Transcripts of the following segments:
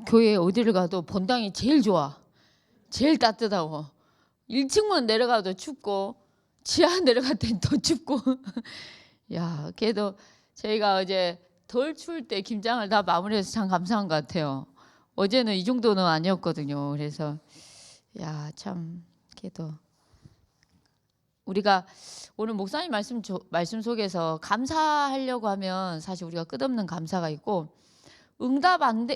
교회 어디를 가도 본당이 제일 좋아. 제일 따뜻하고 1층만 내려가도 춥고 지하 내려갈 땐 더 춥고 야, 그래도 저희가 어제 덜 추울 때 김장을 다 마무리해서 참 감사한 것 같아요. 어제는 이 정도는 아니었거든요. 그래서 야, 참 그래도 우리가 오늘 목사님 말씀 속에서 감사하려고 하면 사실 우리가 끝없는 감사가 있고,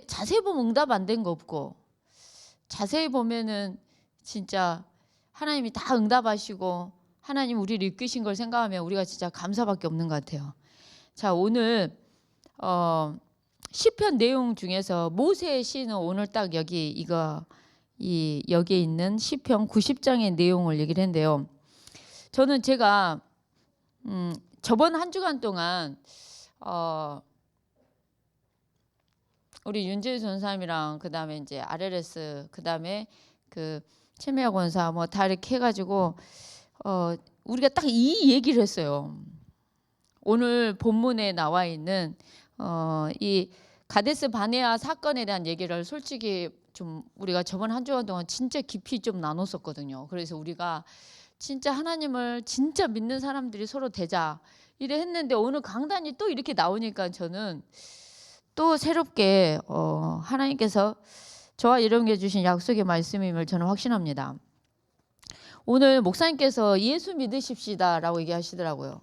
자세히 보면 응답 안 된 거 없고, 자세히 보면은 진짜 하나님이 다 응답하시고 하나님 우리를 이끄신 걸 생각하면 우리가 진짜 감사밖에 없는 것 같아요. 자, 오늘 시편 내용 중에서 모세의 시는 오늘 딱 여기에 있는 시편 90장의 내용을 얘기를 했는데요. 저는 제가 저번 한 주간 동안 우리 윤재수 전사님이랑 그다음에 이제 RLS 그다음에 그 최미아 권사 뭐 다 이렇게 해가지고 우리가 딱 이 얘기를 했어요. 오늘 본문에 나와 있는 이 가데스 바네아 사건에 대한 얘기를 솔직히 좀 우리가 저번 한 주간 동안 진짜 깊이 좀 나눴었거든요. 그래서 우리가 진짜 하나님을 진짜 믿는 사람들이 서로 되자 이래 했는데, 오늘 강단이 또 이렇게 나오니까 저는 또 새롭게 하나님께서 저와 여러분께 주신 약속의 말씀임을 저는 확신합니다. 오늘 목사님께서 예수 믿으십시다라고 얘기하시더라고요.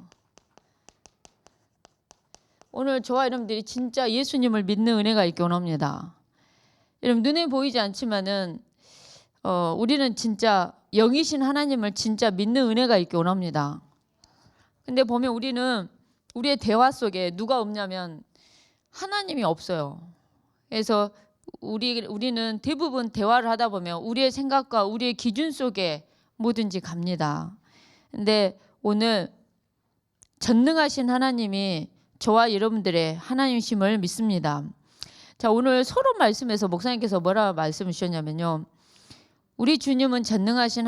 오늘 저와 여러분들이 진짜 예수님을 믿는 은혜가 있기 원합니다. 여러분, 눈에 보이지 않지만은 우리는 진짜 영이신 하나님을 진짜 믿는 은혜가 있기 원합니다. 근데 보면 우리는 우리의 대화 속에 누가 없냐면 하나님이 없어요. 그래서 우리는 대부분 대화를 하다 보면 우리의 생각과 우리의 기준 속에 뭐든지 갑니다. 근데 오늘 전능하신 하나님이 저와 여러분들의 하나님이심을 믿습니다. 자, 오늘 서론 말씀에서 목사님께서 뭐라 말씀을 주셨냐면요, 우리 주님은 전능하신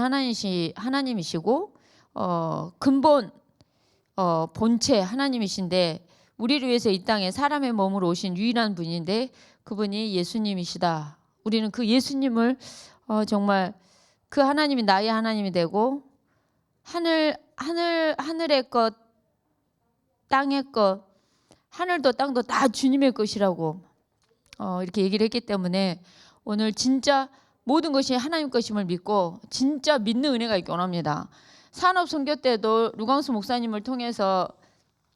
하나님이시고 근본 본체 하나님이신데, 우리를 위해서 이 땅에 사람의 몸으로 오신 유일한 분인데 그분이 예수님이시다. 우리는 그 예수님을 정말 그 하나님이 나의 하나님이 되고 하늘의 것, 땅의 것, 하늘도 땅도 다 주님의 것이라고 이렇게 얘기를 했기 때문에 오늘 진짜 모든 것이 하나님 것임을 믿고 진짜 믿는 은혜가 있기 원합니다. 산업 선교 때도 루강수 목사님을 통해서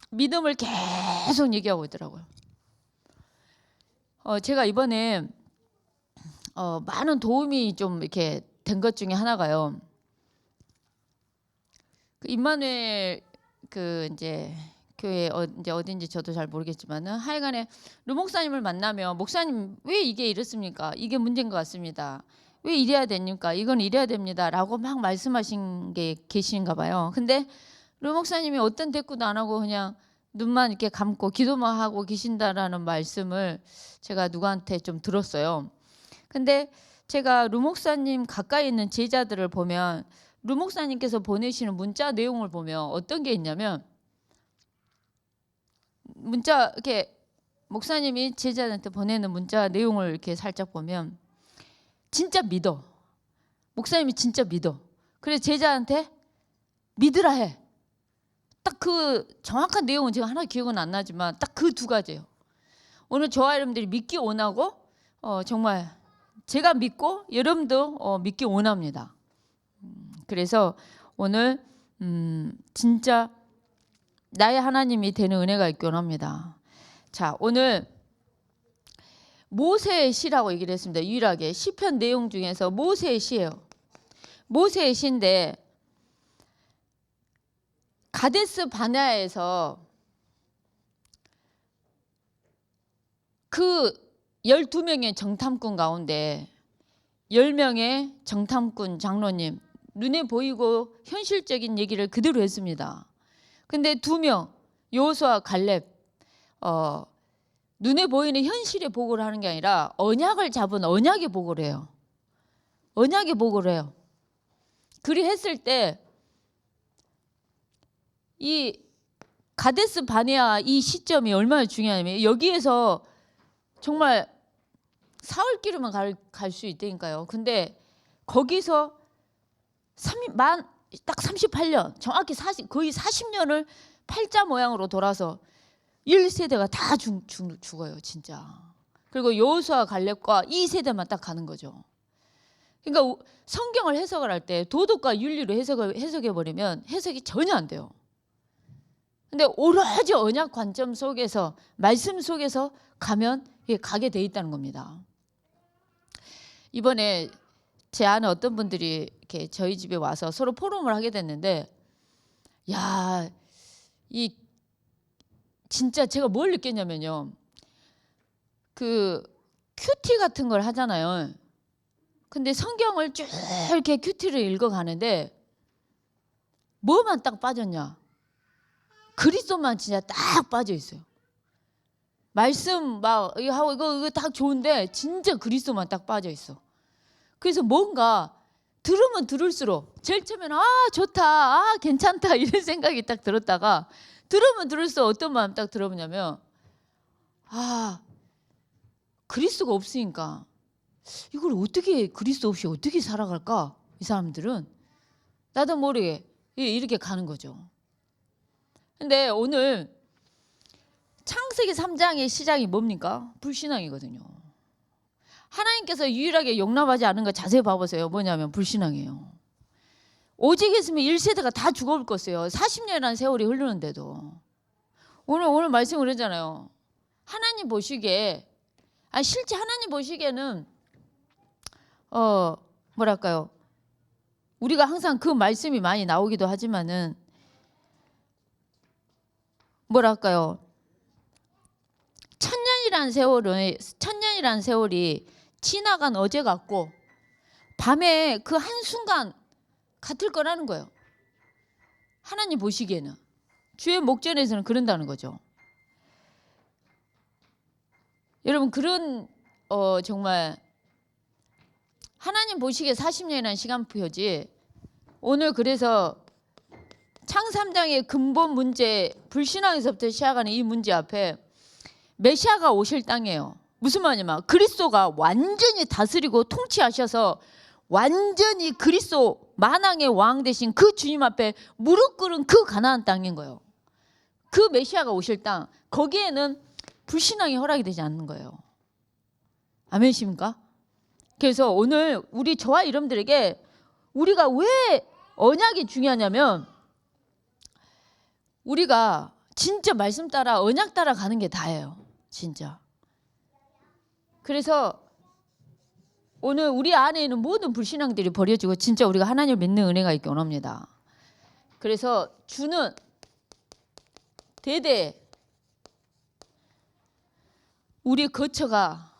믿음을 계속 얘기하고 있더라고요. 제가 이번에 많은 도움이 좀 이렇게 된 것 중에 하나가요. 그 임마누엘 그 이제 교회 이제 어딘지 저도 잘 모르겠지만은 하여간에 루 목사님을 만나면, 목사님 왜 이게 이렇습니까? 이게 문제인 것 같습니다. 왜 이래야 됩니까? 이건 이래야 됩니다라고 막 말씀하신 게 계신가 봐요. 근데 루 목사님이 어떤 대꾸도 안 하고 그냥 눈만 이렇게 감고 기도만 하고 계신다라는 말씀을 제가 누구한테 좀 들었어요. 근데 제가 루 목사님 가까이 있는 제자들을 보면 루 목사님께서 보내시는 문자 내용을 보면 어떤 게 있냐면, 문자 이렇게 목사님이 제자한테 보내는 문자 내용을 이렇게 살짝 보면 진짜 믿어. 목사님이 진짜 믿어. 그래서 제자한테 믿으라 해. 딱 그 정확한 내용은 제가 하나 기억은 안 나지만 딱 그 두 가지예요. 오늘 저와 여러분들이 믿기 원하고 정말 제가 믿고 여러분도 믿기 원합니다. 그래서 오늘 진짜 나의 하나님이 되는 은혜가 있기 원합니다. 자, 오늘 모세의 시라고 얘기를 했습니다. 유일하게 시편 내용 중에서 모세의 시예요. 모세의 시인데 가데스 바네아에서 그 12명의 정탐꾼 가운데 10명의 정탐꾼 장로님, 눈에 보이고 현실적인 얘기를 그대로 했습니다. 근데 2명 여호수아 갈렙 눈에 보이는 현실의 보고를 하는 게 아니라 언약을 잡은 언약의 보고를 해요. 언약의 보고를 해요. 그리 했을 때 이 가데스 바네아 이 시점이 얼마나 중요하냐면, 여기에서 정말 사흘길이면 갈 수 있다니까요. 근데 거기서 딱 38년, 정확히 거의 40년을 팔자 모양으로 돌아서 1세대가 다 죽어요, 진짜. 그리고 여호수아 갈렙과 2세대만 딱 가는 거죠. 그러니까 성경을 해석을 할 때 도덕과 윤리로 해석해 버리면 해석이 전혀 안 돼요. 근데 오로지 언약 관점 속에서, 말씀 속에서 가면 가게 돼 있다는 겁니다. 이번에 제 아는 어떤 분들이 이렇게 저희 집에 와서 서로 포럼을 하게 됐는데, 야, 진짜 제가 뭘 느꼈냐면요. 그 큐티 같은 걸 하잖아요. 근데 성경을 쭉 이렇게 큐티를 읽어가는데 뭐만 딱 빠졌냐? 그리스도만 진짜 딱 빠져 있어요. 말씀 막 하고 이거 딱 좋은데 진짜 그리스도만 딱 빠져 있어. 그래서 뭔가 들으면 들을수록 제일 처음에는 좋다, 괜찮다 이런 생각이 딱 들었다가 들으면 들을수록 어떤 마음 딱 들어보냐면 그리스도가 없으니까 이걸 어떻게, 그리스도 없이 어떻게 살아갈까? 이 사람들은 나도 모르게 이렇게 가는 거죠. 근데 오늘 창세기 3장의 시작이 뭡니까? 불신앙이거든요. 하나님께서 유일하게 용납하지 않은 거 자세히 봐보세요. 뭐냐면 불신앙이에요. 오직 있으면 1세대가 다 죽어올 것이에요. 40년이라는 세월이 흐르는데도. 오늘 말씀 그러잖아요. 하나님 보시기에, 실제 하나님 보시기에는 뭐랄까요? 우리가 항상 그 말씀이 많이 나오기도 하지만은 뭐랄까요? 천년이라는 세월이 지나간 어제 같고 밤에 그 한순간 같을 거라는 거예요. 하나님 보시기에는. 주의 목전에서는 그런다는 거죠. 여러분, 그런 정말 하나님 보시기에 40년이라는 시간표지. 오늘 그래서 창 3장의 근본 문제, 불신앙에서부터 시작하는 이 문제 앞에 메시아가 오실 땅이에요. 무슨 말이냐면 그리스도가 완전히 다스리고 통치하셔서 완전히 그리스도 만왕의 왕 되신 그 주님 앞에 무릎 꿇은 그 가나안 땅인 거예요. 그 메시아가 오실 땅, 거기에는 불신앙이 허락이 되지 않는 거예요. 아멘이십니까? 그래서 오늘 저와 여러분들에게 우리가 왜 언약이 중요하냐면 우리가 진짜 말씀 따라 언약 따라 가는 게 다예요. 진짜. 그래서 오늘 우리 안에 있는 모든 불신앙들이 버려지고 진짜 우리가 하나님을 믿는 은혜가 있기 원합니다. 그래서 주는 대대 우리 거처가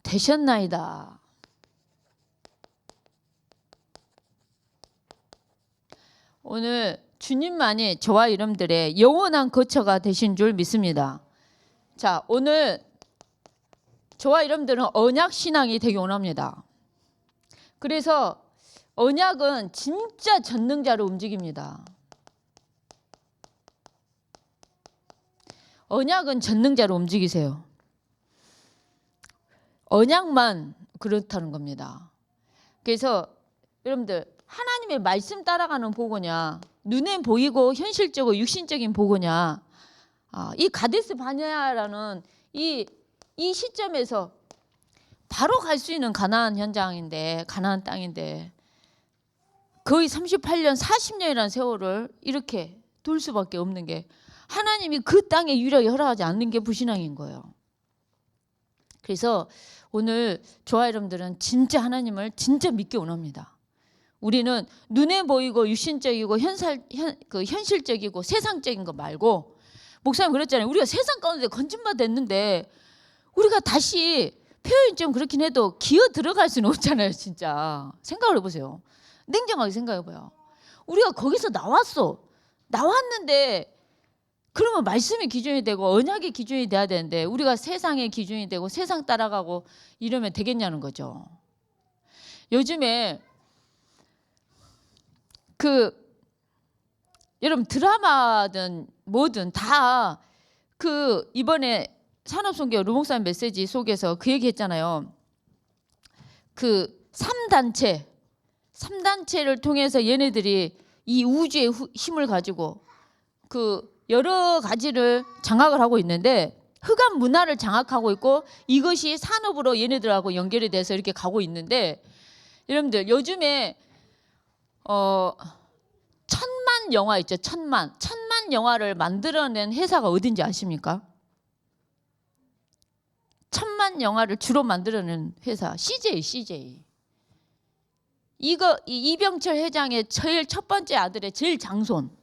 되셨나이다. 오늘 주님만이 저와 여러분들의 영원한 거처가 되신 줄 믿습니다. 자, 오늘 저와 여러분들은 언약 신앙이 되기 원합니다. 그래서 언약은 진짜 전능자로 움직입니다. 언약은 전능자로 움직이세요. 언약만 그렇다는 겁니다. 그래서 여러분들 하나님의 말씀 따라가는 보고냐, 눈에 보이고 현실적으로 육신적인 보고냐, 이 가데스 바네아라는 이 시점에서 바로 갈 수 있는 가나안 현장인데, 가나안 땅인데 거의 38년 40년이라는 세월을 이렇게 둘 수밖에 없는 게 하나님이 그 땅에 유일하게 허락하지 않는 게 불신앙인 거예요. 그래서 오늘 저와 여러분들은 진짜 하나님을 진짜 믿기 원합니다. 우리는 눈에 보이고 육신적이고 현실적이고 세상적인 거 말고, 목사님 그랬잖아요. 우리가 세상 가운데 건진받았는데 우리가 다시, 표현이 좀 그렇긴 해도 기어 들어갈 수는 없잖아요. 진짜 생각을 해보세요. 냉정하게 생각해봐요. 우리가 거기서 나왔는데 그러면 말씀의 기준이 되고 언약의 기준이 돼야 되는데 우리가 세상의 기준이 되고 세상 따라가고 이러면 되겠냐는 거죠. 요즘에 여러분 드라마든 뭐든 다 그 이번에 산업선교 르목사님 메시지 속에서 그 얘기했잖아요. 그 3단체를 통해서 얘네들이 이 우주의 힘을 가지고 그 여러 가지를 장악을 하고 있는데, 흑암 문화를 장악하고 있고 이것이 산업으로 얘네들하고 연결이 돼서 이렇게 가고 있는데, 여러분들 요즘에 1000만 영화 있죠. 1000만 영화를 만들어낸 회사가 어딘지 아십니까? 1000만 영화를 주로 만들어낸 회사 CJ. 이거 이병철 회장의 제일 첫 번째 아들의 제일 장손.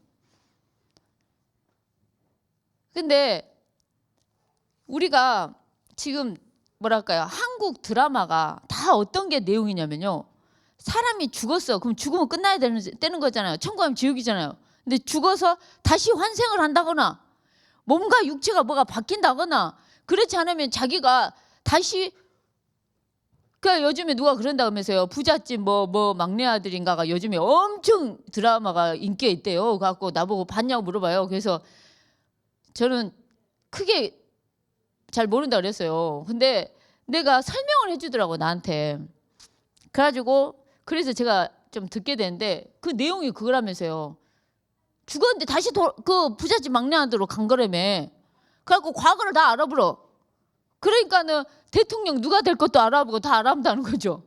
근데 우리가 지금 뭐랄까요, 한국 드라마가 다 어떤 게 내용이냐면요, 사람이 죽었어. 그럼 죽으면 끝나야 되는 거잖아요. 천국하면 지옥이잖아요. 근데 죽어서 다시 환생을 한다거나 몸과 육체가 뭐가 바뀐다거나 그렇지 않으면 자기가 다시, 그러니까 요즘에 누가 그런다 하면서요, 부잣집 뭐 막내 아들인가가 요즘에 엄청 드라마가 인기가 있대요. 그래갖고 나보고 봤냐고 물어봐요. 그래서 저는 크게 잘 모른다 그랬어요. 근데 내가 설명을 해주더라고, 나한테. 그래가지고 그래서 제가 좀 듣게 되는데, 그 내용이 그거라면서요. 죽었는데 다시 그 부잣집 막내 아들로 간 거라며. 그래갖고 과거를 다 알아보러. 그러니까는 대통령 누가 될 것도 알아보고 다 알아본다는 거죠.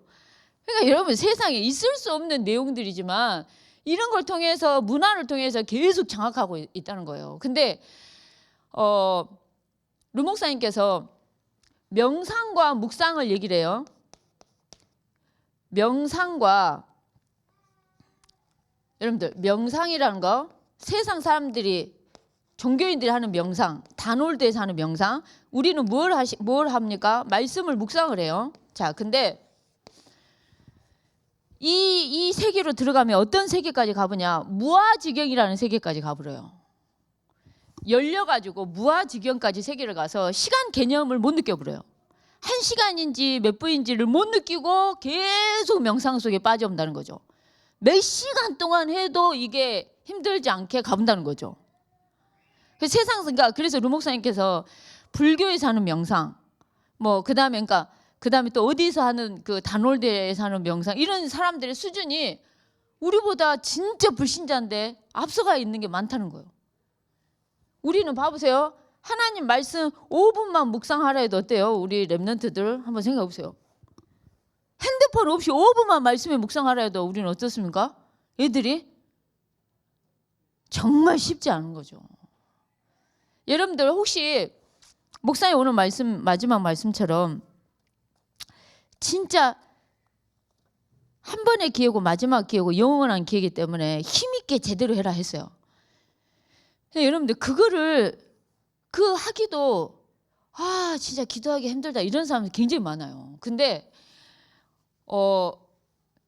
그러니까 여러분, 세상에 있을 수 없는 내용들이지만 이런 걸 통해서, 문화를 통해서 계속 장악하고 있다는 거예요. 근데 루 목사님께서 명상과 묵상을 얘기를 해요. 명상과, 여러분들 명상이라는 거, 세상 사람들이, 종교인들이 하는 명상, 단홀대에서 하는 명상, 우리는 뭘 합니까? 말씀을 묵상을 해요. 자, 근데 이 세계로 들어가면 어떤 세계까지 가보냐? 무아지경이라는 세계까지 가버려요. 열려가지고 무아지경까지 세계를 가서 시간 개념을 못 느껴버려요. 1시간인지 몇 분인지를 못 느끼고 계속 명상 속에 빠져온다는 거죠. 몇 시간 동안 해도 이게 힘들지 않게 가본다는 거죠. 그러니까 그래서 루 목사님께서 불교에서 하는 명상, 뭐 그다음에 또 어디서 하는 그 단홀대에서 하는 명상, 이런 사람들의 수준이 우리보다 진짜 불신자인데 앞서가 있는 게 많다는 거예요. 우리는 봐보세요. 하나님 말씀 5분만 묵상하라 해도 어때요? 우리 랩런트들 한번 생각해 보세요. 핸드폰 없이 5분만 말씀에 묵상하라 해도 우리는 어떻습니까? 애들이 정말 쉽지 않은 거죠. 여러분들 혹시 목사님 오늘 말씀, 마지막 말씀처럼 진짜 한 번의 기회고 마지막 기회고 영원한 기회이기 때문에 힘있게 제대로 해라 했어요. 여러분들 그거를 하기도 진짜 기도하기 힘들다 이런 사람들 굉장히 많아요. 근데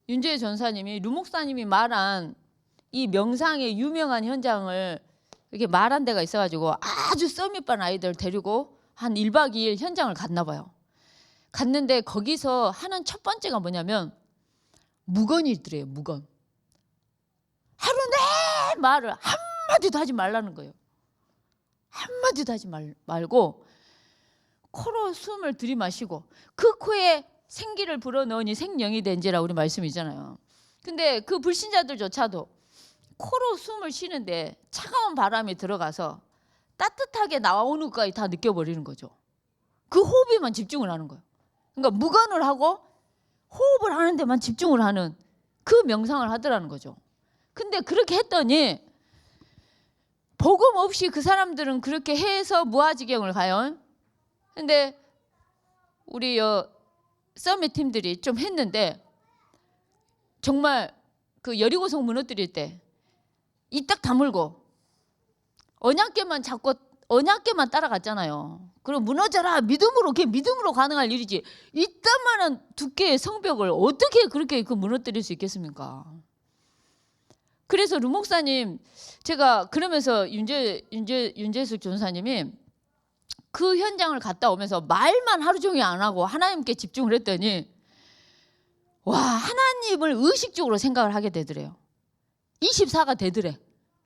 윤재희 전사님이, 루 목사님이 말한 이 명상의 유명한 현장을 이렇게 말한 데가 있어가지고 아주 썸밋반 아이들 데리고 한 1박 2일 현장을 갔나 봐요. 갔는데 거기서 하는 첫 번째가 뭐냐면 무건이더래요. 무건. 하루 내 말을 한마디도 하지 말라는 거예요. 한마디도 하지 말고 코로 숨을 들이마시고 그 코에 생기를 불어넣으니 생명이 된지라 우리 말씀이잖아요. 근데 그 불신자들조차도 코로 숨을 쉬는데 차가운 바람이 들어가서 따뜻하게 나오는 것까지 다 느껴버리는 거죠. 그 호흡에만 집중을 하는 거예요. 그러니까 무건을 하고 호흡을 하는 데만 집중을 하는 그 명상을 하더라는 거죠. 근데 그렇게 했더니 복음 없이 그 사람들은 그렇게 해서 무아지경을 가요. 근데 우리 서밋 팀들이 좀 했는데 정말 그 여리고성 무너뜨릴 때 이 딱 다물고 언약궤만 잡고 언약궤만 따라갔잖아요. 그럼 무너져라, 믿음으로, 그게 믿음으로 가능할 일이지. 이따만한 두께의 성벽을 어떻게 그렇게 무너뜨릴 수 있겠습니까? 그래서 루 목사님, 제가 그러면서 윤재숙 전사님이 그 현장을 갔다 오면서 말만 하루 종일 안 하고 하나님께 집중을 했더니 와, 하나님을 의식적으로 생각을 하게 되더래요. 24가 되더래.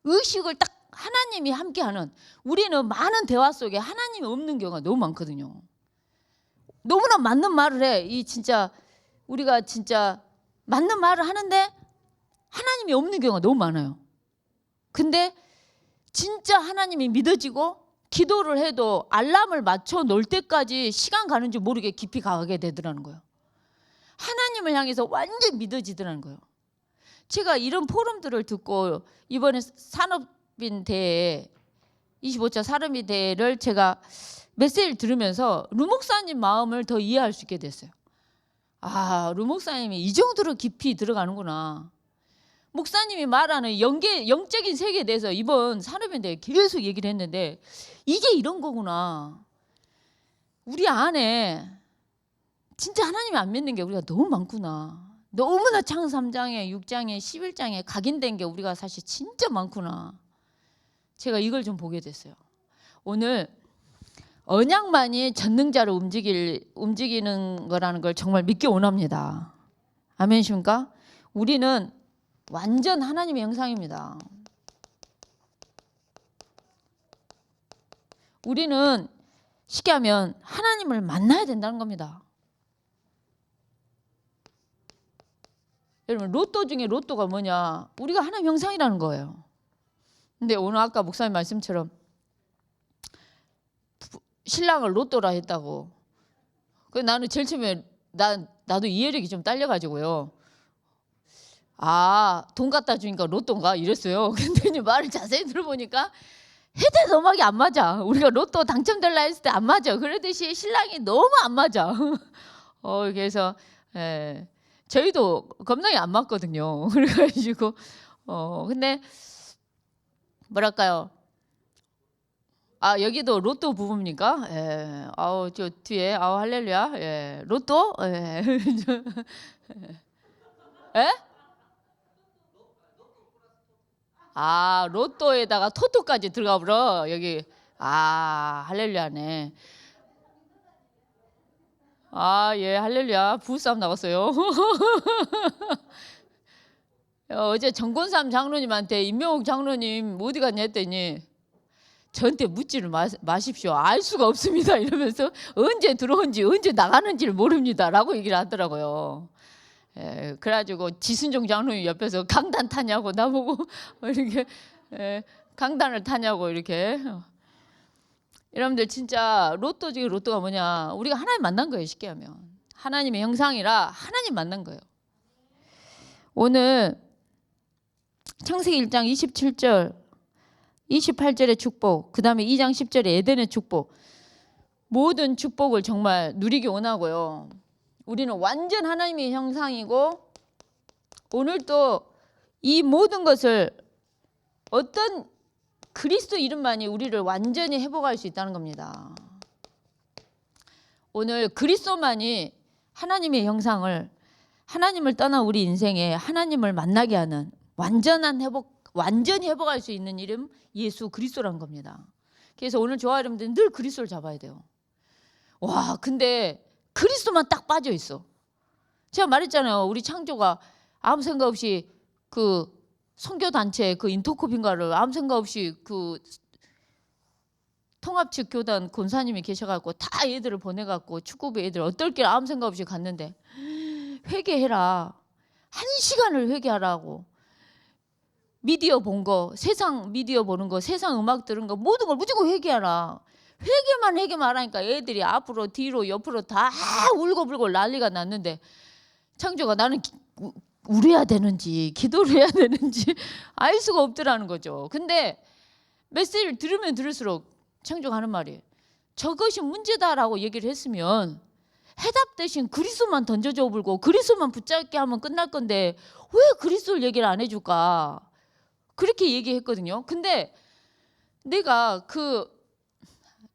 의식을 딱 하나님이 함께하는, 우리는 많은 대화 속에 하나님이 없는 경우가 너무 많거든요. 너무나 맞는 말을 해. 이 진짜 우리가 진짜 맞는 말을 하는데 하나님이 없는 경우가 너무 많아요. 근데 진짜 하나님이 믿어지고 기도를 해도 알람을 맞춰 놓을 때까지 시간 가는 줄 모르게 깊이 가게 되더라는 거예요. 하나님을 향해서 완전 믿어지더라는 거예요. 제가 이런 포럼들을 듣고 이번에 산업인 대회 25차 산업인 대회를 제가 메시지를 들으면서 루 목사님 마음을 더 이해할 수 있게 됐어요. 아, 루 목사님이 이 정도로 깊이 들어가는구나. 목사님이 말하는 영적인 세계에 대해서 이번 산업인 대회 계속 얘기를 했는데 이게 이런 거구나. 우리 안에 진짜 하나님이 안 믿는 게 우리가 너무 많구나. 너무나 창세기 3장에 6장에 11장에 각인된 게 우리가 사실 진짜 많구나. 제가 이걸 좀 보게 됐어요. 오늘 언약만이 전능자를 움직이는 거라는 걸 정말 믿기 원합니다. 아멘이십니까? 우리는 완전 하나님의 형상입니다. 우리는 쉽게 하면 하나님을 만나야 된다는 겁니다. 여러분, 로또 중에 로또가 뭐냐? 우리가 하나님 형상이라는 거예요. 근데 오늘 아까 목사님 말씀처럼 신랑을 로또라 했다고. 나는 제일 처음에 나도 이해력이 좀 딸려가지고요. 아, 돈 갖다 주니까 로또인가 이랬어요. 근데 말을 자세히 들어보니까 해대 음악이 안 맞아. 우리가 로또 당첨될라 했을 때 안 맞아. 그러듯이 신랑이 너무 안 맞아. 그래서 저희도 겁나게 안 맞거든요. 그래가지고 근데 뭐랄까요? 아, 여기도 로또 부부입니까? 예. 아우, 저 뒤에 아우 할렐루야. 예. 로또? 예. 예? 아, 로또에다가 토토까지 들어가 버려. 여기. 아, 할렐루야네. 아, 예, 할렐루야. 부부싸움 나갔어요. 어제 정권삼 장로님한테 임명옥 장로님 어디 갔냐 했더니 저한테 묻지를 마십시오. 알 수가 없습니다. 이러면서 언제 들어온지 언제 나가는지를 모릅니다. 라고 얘기를 하더라고요. 그래가지고 지순종 장로님 옆에서 강단 타냐고 나보고 이렇게 강단을 타냐고 이렇게. 여러분들 진짜 로또 중에 로또가 뭐냐? 우리가 하나님 만난 거예요. 쉽게 하면 하나님의 형상이라 하나님 만난 거예요. 오늘 창세기 1장 27절 28절의 축복, 그 다음에 2장 10절의 에덴의 축복, 모든 축복을 정말 누리기 원하고요. 우리는 완전 하나님의 형상이고 오늘 또 이 모든 것을 어떤 그리스도 이름만이 우리를 완전히 회복할 수 있다는 겁니다. 오늘 그리스도만이 하나님의 형상을, 하나님을 떠난 우리 인생에 하나님을 만나게 하는 완전히 회복할 수 있는 이름 예수 그리스도라는 겁니다. 그래서 오늘 저와 여러분들은 늘 그리스도를 잡아야 돼요. 와, 근데 그리스도만 딱 빠져 있어. 제가 말했잖아요. 우리 창조가 아무 생각 없이 그 선교단체 그 인터코핀가를 아무 생각 없이 그 통합측 교단 권사님이 계셔갖고 다 애들을 보내갖고 축구부 애들 어떨길 아무 생각 없이 갔는데 회개해라. 1시간을 회개하라고. 미디어 본 거, 세상 미디어 보는 거, 세상 음악 들은 거 모든 걸 무조건 회개하라. 회개만 하니까 애들이 앞으로 뒤로 옆으로 다 울고불고 난리가 났는데 창조가 나는 울어야 되는지 기도를 해야 되는지 알 수가 없더라는 거죠. 근데 메시지를 들으면 들을수록 창조가 하는 말이 저것이 문제다라고 얘기를 했으면 해답 대신 그리스도만 던져줘 불고 그리스도만 붙잡게 하면 끝날 건데 왜 그리스도를 얘기를 안 해줄까? 그렇게 얘기했거든요. 근데 내가 그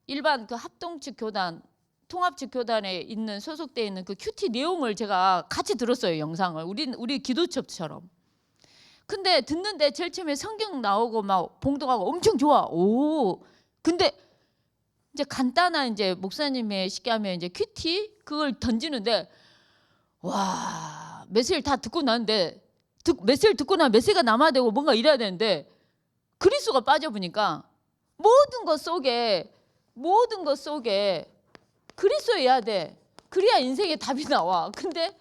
일반 그 합동측 교단, 통합측 교단에 있는 소속되어 있는 그 큐티 내용을 제가 같이 들었어요. 영상을. 우리 기도첩처럼. 근데 듣는데 제일 처음에 성경 나오고 막 봉독하고 엄청 좋아. 오. 근데 이제 간단한 이제 목사님의 쉽게 하면 이제 큐티 그걸 던지는데 와, 메시지를 다 듣고 나는데 메시지를 듣고 나면 메시지가 남아야 되고 뭔가 이래야 되는데 그리스도가 빠져보니까 모든 것 속에 그리스도여야 돼. 그래야 인생의 답이 나와. 근데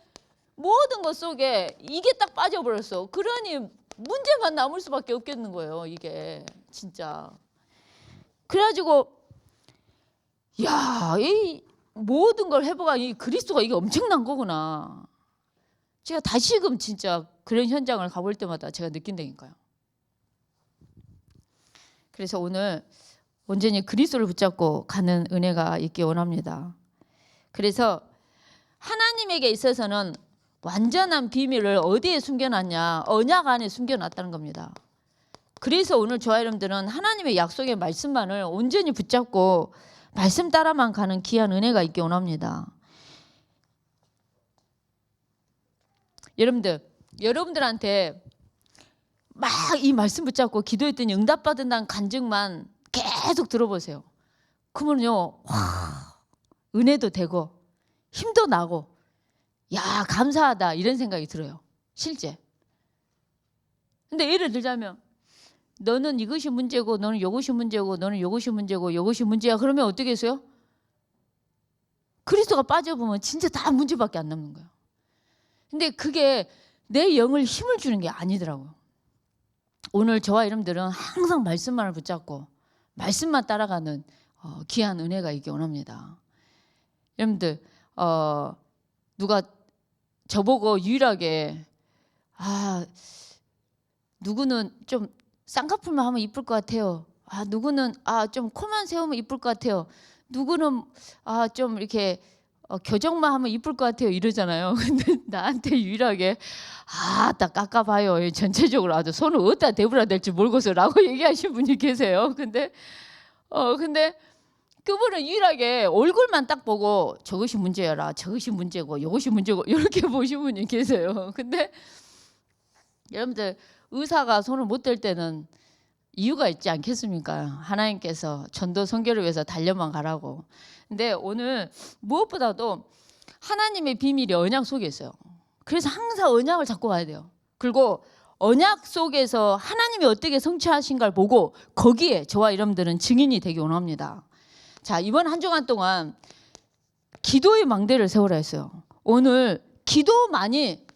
모든 것 속에 이게 딱 빠져버렸어. 그러니 문제만 남을 수밖에 없겠는 거예요. 이게 진짜. 그래가지고 야, 이 모든 걸 해보가 이 그리스도가 이게 엄청난 거구나. 제가 다시금 진짜 그런 현장을 가볼 때마다 제가 느낀다니까요. 그래서 오늘 온전히 그리스도를 붙잡고 가는 은혜가 있기 원합니다. 그래서 하나님에게 있어서는 완전한 비밀을 어디에 숨겨놨냐? 언약 안에 숨겨놨다는 겁니다. 그래서 오늘 저와 여러분들은 하나님의 약속의 말씀만을 온전히 붙잡고 말씀 따라만 가는 귀한 은혜가 있기 원합니다. 여러분들한테 막 이 말씀 붙잡고 기도했더니 응답받은다는 간증만 계속 들어보세요. 그러면요, 와, 은혜도 되고 힘도 나고 야, 감사하다 이런 생각이 들어요. 실제. 근데 예를 들자면 너는 이것이 문제고 너는 이것이 문제고 너는 이것이 문제고 이것이 문제야. 그러면 어떻게 했어요? 그리스도가 빠져보면 진짜 다 문제밖에 안 남는 거예요. 근데 그게 내 영을 힘을 주는 게 아니더라고요. 오늘 저와 여러분들은 항상 말씀만을 붙잡고 말씀만 따라가는 귀한 은혜가 있기 원합니다. 여러분들 누가 저보고 유일하게 누구는 좀 쌍꺼풀만 하면 이쁠 것 같아요. 누구는 좀 코만 세우면 이쁠 것 같아요. 누구는 좀 이렇게 교정만 하면 이쁠 것 같아요 이러잖아요. 근데 나한테 유일하게 딱 깎아봐요. 전체적으로 아주 손을 어디다 대불어야 될지 모르겠어라고 얘기하신 분이 계세요. 근데 그분은 유일하게 얼굴만 딱 보고 저것이 문제여라, 저것이 문제고 이것이 문제고 이렇게 보신 분이 계세요. 근데 여러분들 의사가 손을 못 댈 때는 이유가 있지 않겠습니까? 하나님께서 전도 선교를 위해서 달려만 가라고. 근데 오늘 무엇보다도 하나님의 비밀이 언약 속에 있어요. 그래서 항상 언약을 잡고 가야 돼요. 그리고 언약 속에서 하나님이 어떻게 성취하신가를 보고 거기에 저와 여러분들은 증인이 되기 원합니다. 자, 이번 한 주간 동안 기도의 망대를 세우라 했어요. 오늘 기도만이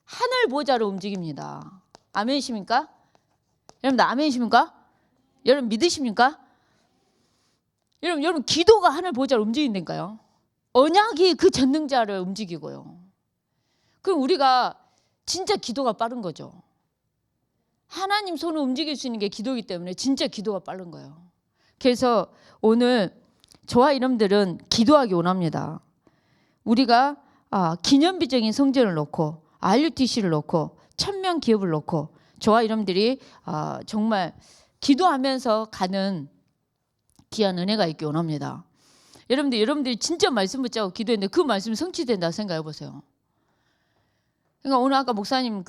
하늘 보좌를 움직입니다. 아멘이십니까? 여러분 아멘이십니까? 여러분 믿으십니까? 여러분 기도가 하늘 보좌를 움직인다니까요. 언약이 그 전능자를 움직이고요. 그럼 우리가 진짜 기도가 빠른 거죠. 하나님 손을 움직일 수 있는 게 기도이기 때문에 진짜 기도가 빠른 거예요. 그래서 오늘 저와 여러분들은 기도하기 원합니다. 우리가 기념비적인 성전을 놓고 RUTC를 놓고 1000명 기업을 놓고 저와 여러분들이 정말 기도하면서 가는 귀한 은혜가 있기 원합니다. 여러분들이 진짜 말씀 붙잡고 기도했는데 그 말씀이 성취된다 생각해 보세요. 그러니까 오늘 아까 목사님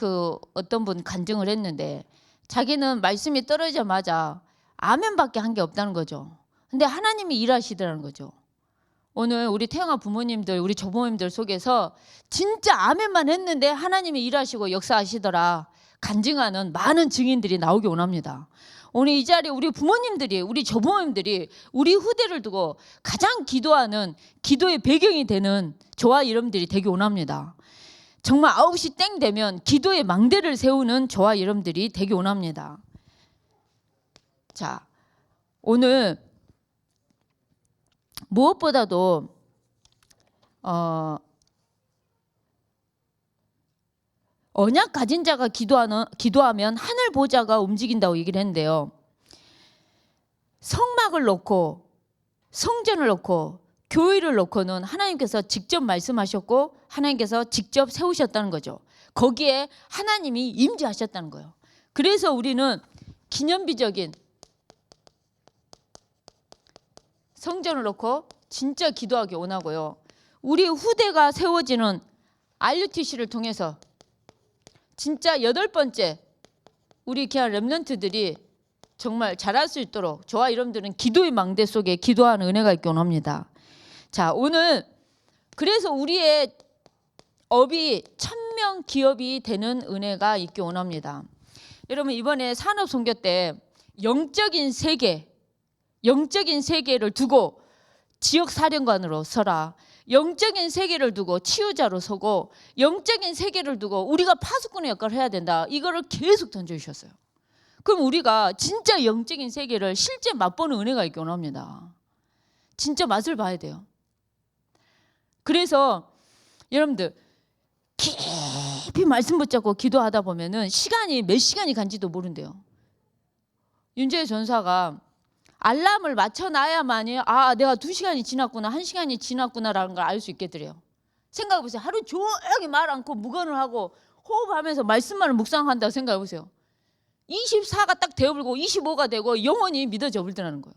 어떤 분 간증을 했는데 자기는 말씀이 떨어지자마자 아멘밖에 한 게 없다는 거죠. 근데 하나님이 일하시더라는 거죠. 오늘 우리 태영아 부모님들, 우리 조부모님들 속에서 진짜 아멘만 했는데 하나님이 일하시고 역사하시더라 간증하는 많은 증인들이 나오기 원합니다. 오늘 이 자리에 우리 부모님들이, 우리 조부모님들이 우리 후대를 두고 가장 기도하는 기도의 배경이 되는 저와 여러분들이 되기 원합니다. 정말 9시 땡 되면 기도의 망대를 세우는 저와 여러분들이 되기 원합니다. 자, 오늘 무엇보다도 언약 가진 자가 기도하면 하늘 보좌가 움직인다고 얘기를 했는데요. 성막을 놓고 성전을 놓고 교회를 놓고는 하나님께서 직접 말씀하셨고 하나님께서 직접 세우셨다는 거죠. 거기에 하나님이 임재하셨다는 거예요. 그래서 우리는 기념비적인 성전을 놓고 진짜 기도하기 원하고요. 우리 후대가 세워지는 RUTC를 통해서 진짜 8번째 우리 귀한 렘넌트들이 정말 잘할 수 있도록 저와 여러분들은 기도의 망대 속에 기도하는 은혜가 있기 원합니다. 자, 오늘 그래서 우리의 업이 1000명 기업이 되는 은혜가 있기 원합니다. 여러분 이번에 산업선교 때 영적인 세계를 두고 지역 사령관으로 서라. 영적인 세계를 두고 치유자로 서고, 영적인 세계를 두고 우리가 파수꾼의 역할을 해야 된다. 이거를 계속 던져주셨어요. 그럼 우리가 진짜 영적인 세계를 실제 맛보는 은혜가 있기 원합니다. 진짜 맛을 봐야 돼요. 그래서 여러분들 깊이 말씀 붙잡고 기도하다 보면은 시간이 몇 시간이 간지도 모른대요. 윤재의 전사가 알람을 맞춰놔야만이 내가 2시간이 지났구나, 1시간이 지났구나라는 걸 알 수 있겠더래요. 생각해보세요. 하루 종일 말 않고 묵언을 하고 호흡하면서 말씀만을 묵상한다고 생각해보세요. 24가 딱 되어버리고 25가 되고 영원히 믿어져 버린다는 거예요.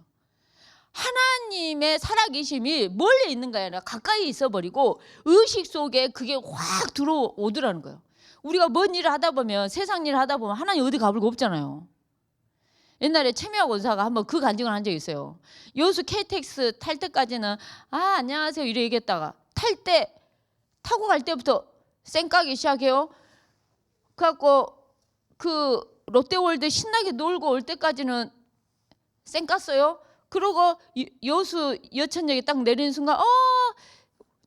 하나님의 살아계심이 멀리 있는 게 아니라 가까이 있어버리고 의식 속에 그게 확 들어오더라는 거예요. 우리가 뭔 일을 하다 보면, 세상 일을 하다 보면 하나님 어디 가볼 거 없잖아요. 옛날에 최미학 원사가 한번 그 간증을 한 적이 있어요. 여수 KTX 탈 때까지는 안녕하세요 이래 얘기했다가 타고 갈 때부터 쌩까기 시작해요. 그래갖고 그 롯데월드 신나게 놀고 올 때까지는 쌩깠어요. 그러고 여수 여천역에 딱 내리는 순간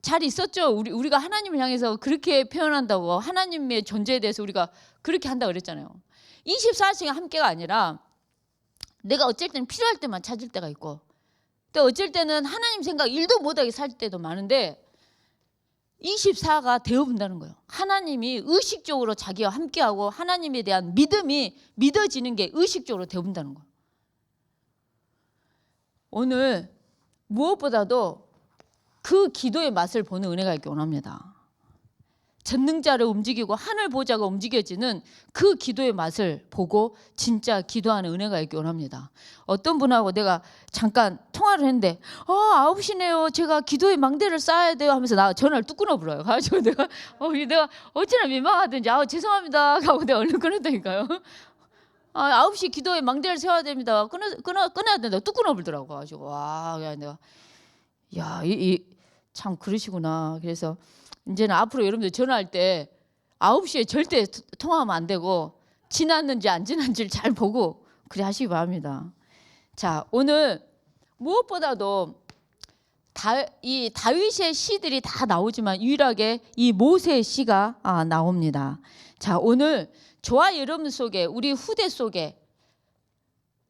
잘 있었죠. 우리가 하나님을 향해서 그렇게 표현한다고, 하나님의 존재에 대해서 우리가 그렇게 한다고 그랬잖아요. 24시간 함께가 아니라 내가 어쩔 때는 필요할 때만 찾을 때가 있고, 또 어쩔 때는 하나님 생각 1도 못하게 살 때도 많은데 24가 되어본다는 거예요. 하나님이 의식적으로 자기와 함께하고 하나님에 대한 믿음이 믿어지는 게 의식적으로 되어본다는 거예요. 오늘 무엇보다도 그 기도의 맛을 보는 은혜가 있기 원합니다. 전능자를 움직이고 하늘 보좌가 움직여지는 그 기도의 맛을 보고 진짜 기도하는 은혜가 있기 원합니다. 어떤 분하고 내가 잠깐 통화를 했는데 9시네요. 제가 기도의 망대를 쌓아야 돼요 하면서 나 전화를 뚝 끊어버려요. 가지고 내가 어찌나 민망하든지 죄송합니다 하고 내가 얼른 끊었다니까요. 9시 기도의 망대를 세워야 됩니다. 끊어야 된다. 뚝 끊어버리더라고. 가지고 내가 참 그러시구나. 그래서 이제는 앞으로 여러분들 전화할 때 9시에 절대 통화하면 안 되고 지났는지 안 지났는지를 잘 보고 그래 하시기 바랍니다. 자, 오늘 무엇보다도 이 다윗의 시들이 다 나오지만 유일하게 이 모세의 시가 나옵니다. 자, 오늘 저와 여러분 속에, 우리 후대 속에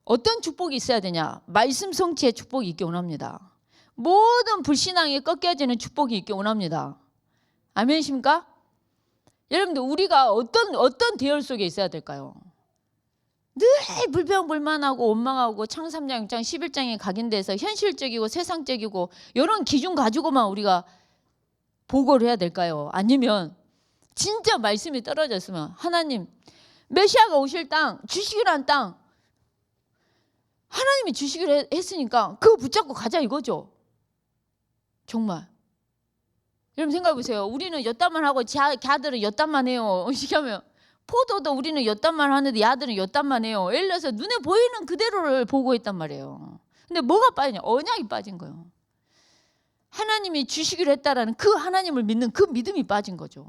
어떤 축복이 있어야 되냐? 말씀 성취의 축복이 있기 원합니다. 모든 불신앙이 꺾여지는 축복이 있기 원합니다. 아멘이십니까? 여러분들 우리가 어떤 대열 속에 있어야 될까요? 늘 불평불만하고 원망하고 창세기 6장 11장에 각인돼서 현실적이고 세상적이고 이런 기준 가지고만 우리가 보고를 해야 될까요? 아니면 진짜 말씀이 떨어졌으면 하나님 메시아가 오실 땅, 주시기로 한 땅 하나님이 주시기로 했으니까 그거 붙잡고 가자 이거죠. 정말 여러분 생각해 보세요. 우리는 엿담만 하고 걔들은 엿담만 해요. 이렇게 하면 포도도 우리는 엿담만 하는데 야들은 엿담만 해요. 예를 들어서 눈에 보이는 그대로를 보고 있단 말이에요. 근데 뭐가 빠지냐? 언약이 빠진 거예요. 하나님이 주시기로 했다라는 그 하나님을 믿는 그 믿음이 빠진 거죠.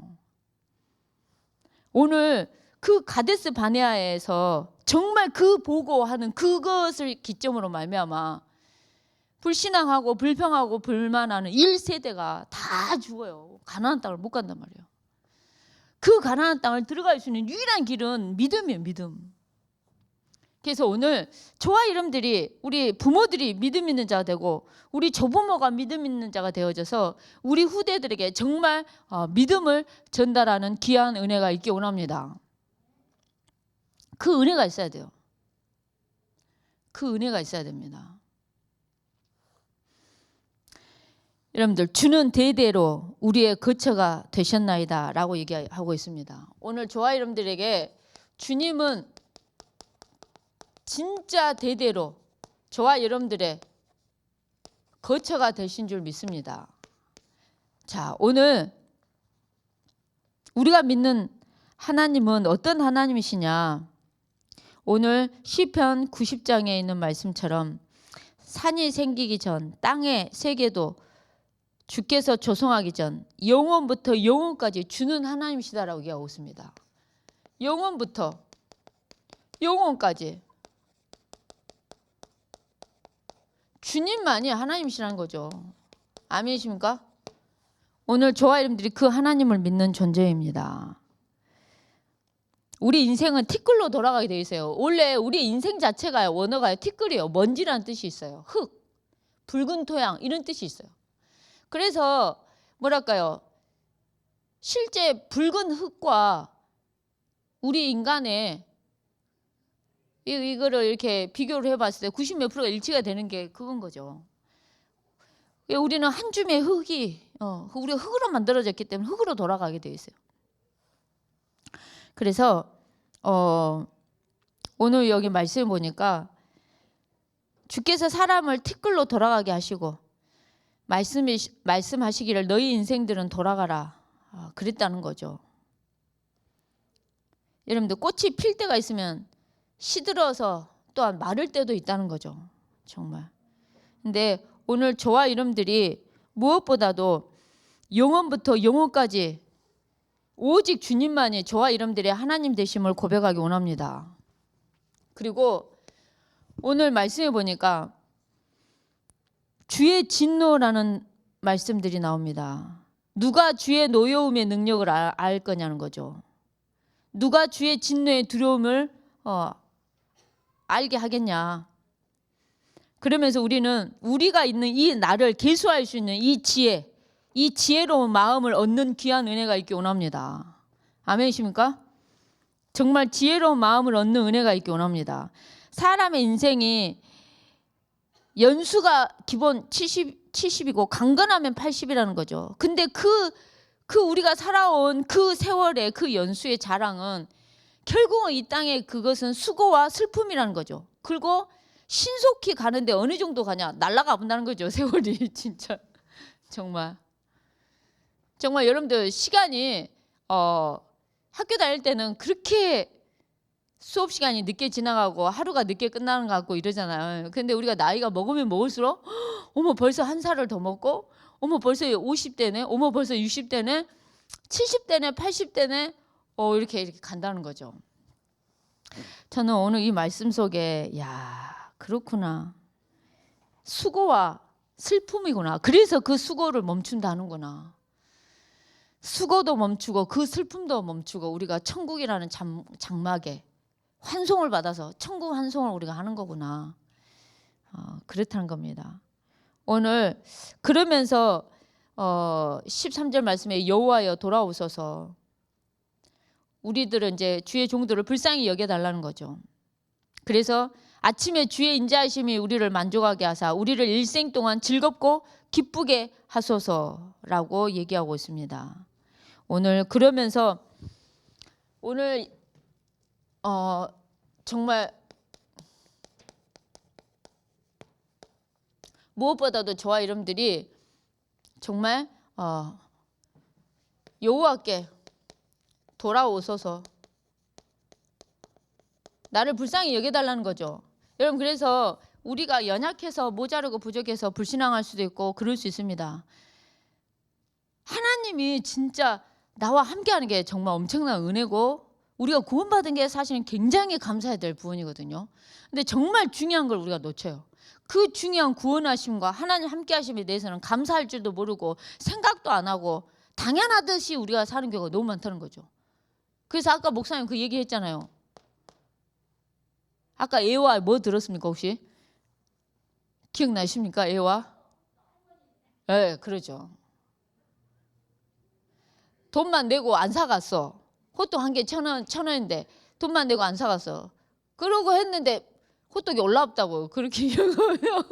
오늘 그 가데스 바네아에서 정말 그 보고하는 그것을 기점으로 말미암아 불신앙하고 불평하고 불만하는 1세대가 다 죽어요. 가나안 땅을 못 간단 말이에요. 그 가나안 땅을 들어갈 수 있는 유일한 길은 믿음이에요. 믿음. 그래서 오늘 저와 여러분들이, 우리 부모들이 믿음 있는 자가 되고 우리 조부모가 믿음 있는 자가 되어져서 우리 후대들에게 정말 믿음을 전달하는 귀한 은혜가 있기 원합니다. 그 은혜가 있어야 돼요. 그 은혜가 있어야 됩니다. 여러분들 주는 대대로 우리의 거처가 되셨나이다 라고 얘기하고 있습니다. 오늘 저와 여러분들에게 주님은 진짜 대대로 저와 여러분들의 거처가 되신 줄 믿습니다. 자, 오늘 우리가 믿는 하나님은 어떤 하나님이시냐? 오늘 시편 90장에 있는 말씀처럼 산이 생기기 전 땅의 세계도 주께서 조성하기 전 영원부터 영원까지 주는 하나님이시다라고 얘기하고 있습니다. 영원부터 영원까지 주님만이 하나님이시라는 거죠. 아멘이십니까? 오늘 저와 여러분들이 그 하나님을 믿는 존재입니다. 우리 인생은 티끌로 돌아가게 되어 있어요. 원래 우리 인생 자체가 원어가요. 티끌이에요. 먼지라는 뜻이 있어요. 흙, 붉은 토양 이런 뜻이 있어요. 그래서 뭐랄까요? 실제 붉은 흙과 우리 인간의 이거를 이렇게 비교를 해봤을 때 90 몇 프로가 일치가 되는 게 그건 거죠. 우리는 한 줌의 흙이 우리가 흙으로 만들어졌기 때문에 흙으로 돌아가게 되어 있어요. 그래서 오늘 여기 말씀을 보니까 주께서 사람을 티끌로 돌아가게 하시고 말씀하시기를 너희 인생들은 돌아가라 그랬다는 거죠. 여러분들 꽃이 필 때가 있으면 시들어서 또한 마를 때도 있다는 거죠. 정말. 근데 오늘 저와 여러분들이 무엇보다도 영원부터 영원까지 오직 주님만이 저와 여러분들의 하나님 되심을 고백하기 원합니다. 그리고 오늘 말씀해 보니까 주의 진노라는 말씀들이 나옵니다. 누가 주의 노여움의 능력을 알 거냐는 거죠. 누가 주의 진노의 두려움을 알게 하겠냐. 그러면서 우리는 우리가 있는 이 나를 계수할 수 있는 이 지혜로운 마음을 얻는 귀한 은혜가 있기 원합니다. 아멘이십니까? 정말 지혜로운 마음을 얻는 은혜가 있기 원합니다. 사람의 인생이 연수가 기본 70이고 강건하면 80이라는 거죠. 근데 그 우리가 살아온 그 세월의 그 연수의 자랑은 결국은 이 땅에 그것은 수고와 슬픔이라는 거죠. 그리고 신속히 가는데 어느 정도 가냐? 날아가 본다는 거죠. 세월이 진짜 정말 여러분들 시간이 학교 다닐 때는 그렇게 수업 시간이 늦게 지나가고 하루가 늦게 끝나는 것 같고 이러잖아요. 근데 우리가 나이가 먹으면 먹을수록 어머 벌써 한 살을 더 먹고 어머 벌써 50대네 어머 벌써 60대네 70대네 80대네 이렇게 간다는 거죠. 저는 오늘 이 말씀 속에 야 그렇구나. 수고와 슬픔이구나. 그래서 그 수고를 멈춘다는구나. 수고도 멈추고 그 슬픔도 멈추고 우리가 천국이라는 장막에 환송을 받아서 천국 환송을 우리가 하는 거구나. 그렇다는 겁니다. 오늘 그러면서 13절 말씀에 여호와여 돌아오소서. 우리들은 이제 주의 종들을 불쌍히 여겨달라는 거죠. 그래서 아침에 주의 인자하심이 우리를 만족하게 하사 우리를 일생 동안 즐겁고 기쁘게 하소서라고 얘기하고 있습니다. 오늘 그러면서 오늘 정말 무엇보다도 저와 여러분들이 정말 여호와께 돌아오소서. 나를 불쌍히 여겨달라는 거죠. 여러분 그래서 우리가 연약해서 모자르고 부족해서 불신앙할 수도 있고 그럴 수 있습니다. 하나님이 진짜 나와 함께하는 게 정말 엄청난 은혜고 우리가 구원받은 게 사실은 굉장히 감사해야 될 부분이거든요. 근데 정말 중요한 걸 우리가 놓쳐요. 그 중요한 구원하심과 하나님 함께하심에 대해서는 감사할 줄도 모르고 생각도 안 하고 당연하듯이 우리가 사는 경우가 너무 많다는 거죠. 그래서 아까 목사님 그 얘기했잖아요. 아까 애와 뭐 들었습니까 혹시? 기억나십니까 애와? 네, 그러죠. 돈만 내고 안 사갔어. 호떡 한 개 1,000원인데 돈만 내고 안 사갔어. 그러고 했는데 호떡이 올라왔다고 그렇게 얘기하고요.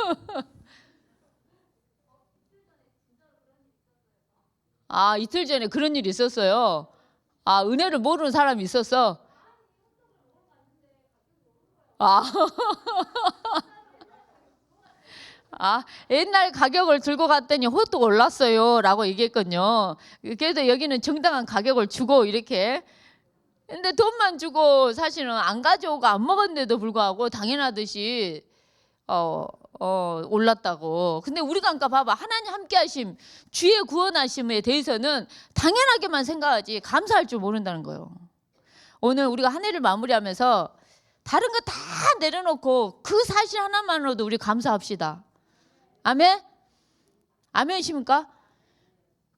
이틀 전에 그런 일이 있었어요. 은혜를 모르는 사람이 있었어. 옛날 가격을 들고 갔더니 호떡 올랐어요 라고 얘기했거든요. 그래도 여기는 정당한 가격을 주고 이렇게 근데 돈만 주고 사실은 안 가져오고 안 먹었는데도 불구하고 당연하듯이 올랐다고. 근데 우리가 아까 봐봐 하나님 함께하심 주의 구원하심에 대해서는 당연하게만 생각하지 감사할 줄 모른다는 거예요. 오늘 우리가 한 해를 마무리하면서 다른 거 다 내려놓고 그 사실 하나만으로도 우리 감사합시다. 아멘? 아멘이십니까?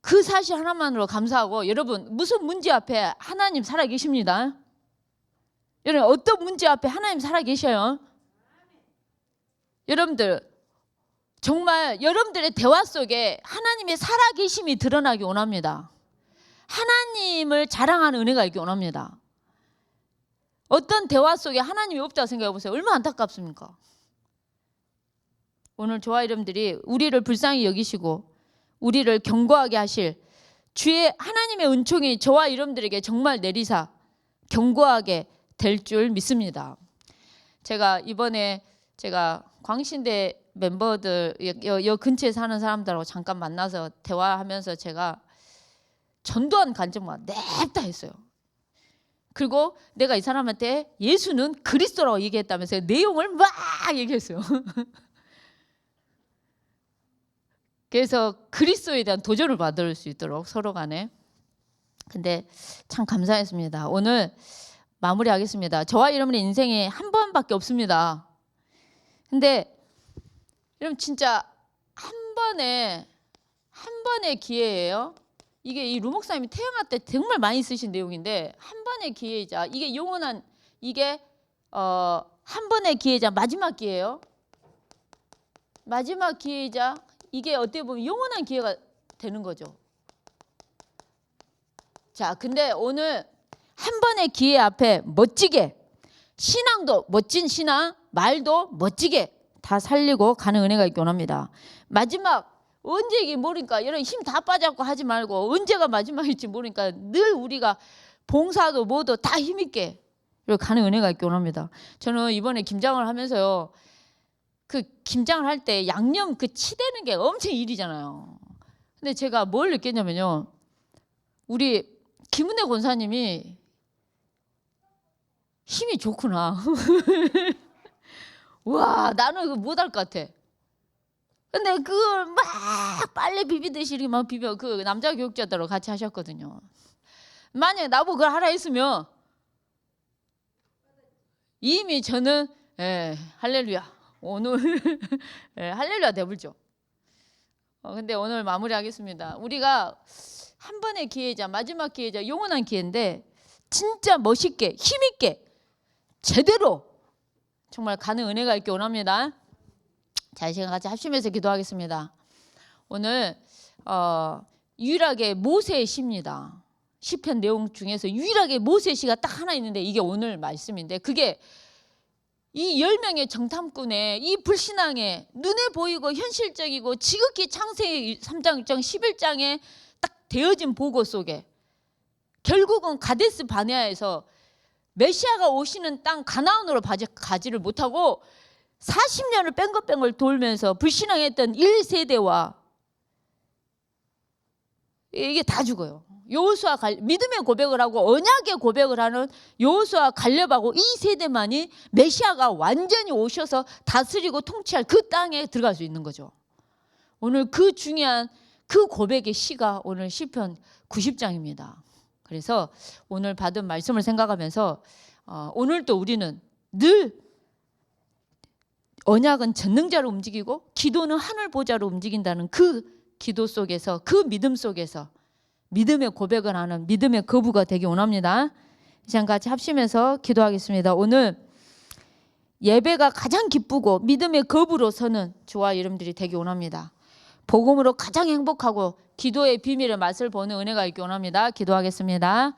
그 사실 하나만으로 감사하고, 여러분 무슨 문제 앞에 하나님 살아계십니다. 여러분 어떤 문제 앞에 하나님 살아계셔요. 여러분들 정말 여러분들의 대화 속에 하나님의 살아계심이 드러나기 원합니다. 하나님을 자랑하는 은혜가 있기 원합니다. 어떤 대화 속에 하나님이 없다고 생각해 보세요. 얼마나 안타깝습니까? 오늘 저와 여러분들이 우리를 불쌍히 여기시고 우리를 견고하게 하실 주의 하나님의 은총이 저와 여러분들에게 정말 내리사 견고하게 될 줄 믿습니다. 제가 이번에 광신대 멤버들 여 근처에 사는 사람들하고 잠깐 만나서 대화하면서 제가 전도한 간증만 냅다 했어요. 그리고 내가 이 사람한테 예수는 그리스도라고 얘기했다면서 내용을 막 얘기했어요. 그래서 그리스도에 대한 도전을 받을 수 있도록 서로 간에. 근데 참 감사했습니다. 오늘 마무리하겠습니다. 저와 여러분의 인생에 한 번밖에 없습니다. 근데 여러분 진짜 한 번의 기회예요. 이게 이 루 목사님이 태어날 때 정말 많이 쓰신 내용인데, 한 번의 기회이자 이게 영원한, 이게 한 번의 기회이자 마지막 기회예요. 마지막 기회이자 이게 어떻게 보면 영원한 기회가 되는 거죠. 자, 근데 오늘 한 번의 기회 앞에 멋지게 신앙도 멋진 신앙, 말도 멋지게 다 살리고 가는 은혜가 있기 원합니다. 마지막 언제 이게 모르니까 여러분 힘 다 빠져갖고 하지 말고, 언제가 마지막일지 모르니까 늘 우리가 봉사도 뭐도 다 힘있게 이렇게 가는 은혜가 있기 원합니다. 저는 이번에 김장을 하면서요, 그 김장을 할 때 양념 그 치대는 게 엄청 일이잖아요. 근데 제가 뭘 느꼈냐면요, 우리 김은혜 권사님이 힘이 좋구나. 와, 나는 그거 못할 것 같아. 근데 그걸 막 빨래 비비듯이 이렇게 막 비벼. 그 남자 교육자들하고 같이 하셨거든요. 만약에 나보고 그걸 하라 했으면 이미 저는 할렐루야 오늘 할렐루야 대불죠. 근데 오늘 마무리하겠습니다. 우리가 한 번의 기회자, 마지막 기회자, 영원한 기회인데 진짜 멋있게 힘있게 제대로 정말 가는 은혜가 있기 원합니다. 자, 이 시간 같이 합심해서 기도하겠습니다. 오늘 유일하게 모세의 시입니다. 시편 내용 중에서 유일하게 모세의 시가 딱 하나 있는데 이게 오늘 말씀인데, 그게 이 10명의 정탐꾼의 이 불신앙에 눈에 보이고 현실적이고 지극히 창세기 3장, 6장, 11장에 딱 되어진 보고 속에 결국은 가데스 바네아에서 메시아가 오시는 땅 가나안으로 가지를 못하고 40년을 뺑글뺑글 돌면서 불신앙했던 1세대와 이게 다 죽어요. 여호수아 믿음의 고백을 하고 언약의 고백을 하는 여호수아 갈렙하고 이 세대만이 메시아가 완전히 오셔서 다스리고 통치할 그 땅에 들어갈 수 있는 거죠. 오늘 그 중요한 그 고백의 시가 오늘 시편 90장입니다. 그래서 오늘 받은 말씀을 생각하면서 오늘도 우리는 늘 언약은 전능자로 움직이고 기도는 하늘 보좌로 움직인다는 그 기도 속에서, 그 믿음 속에서 믿음의 고백을 하는 믿음의 거부가 되기 원합니다. 이 시간 같이 합심해서 기도하겠습니다. 오늘 예배가 가장 기쁘고 믿음의 거부로 서는 저와 여러분들이 되기 원합니다. 복음으로 가장 행복하고 기도의 비밀의 맛을 보는 은혜가 있기 원합니다. 기도하겠습니다.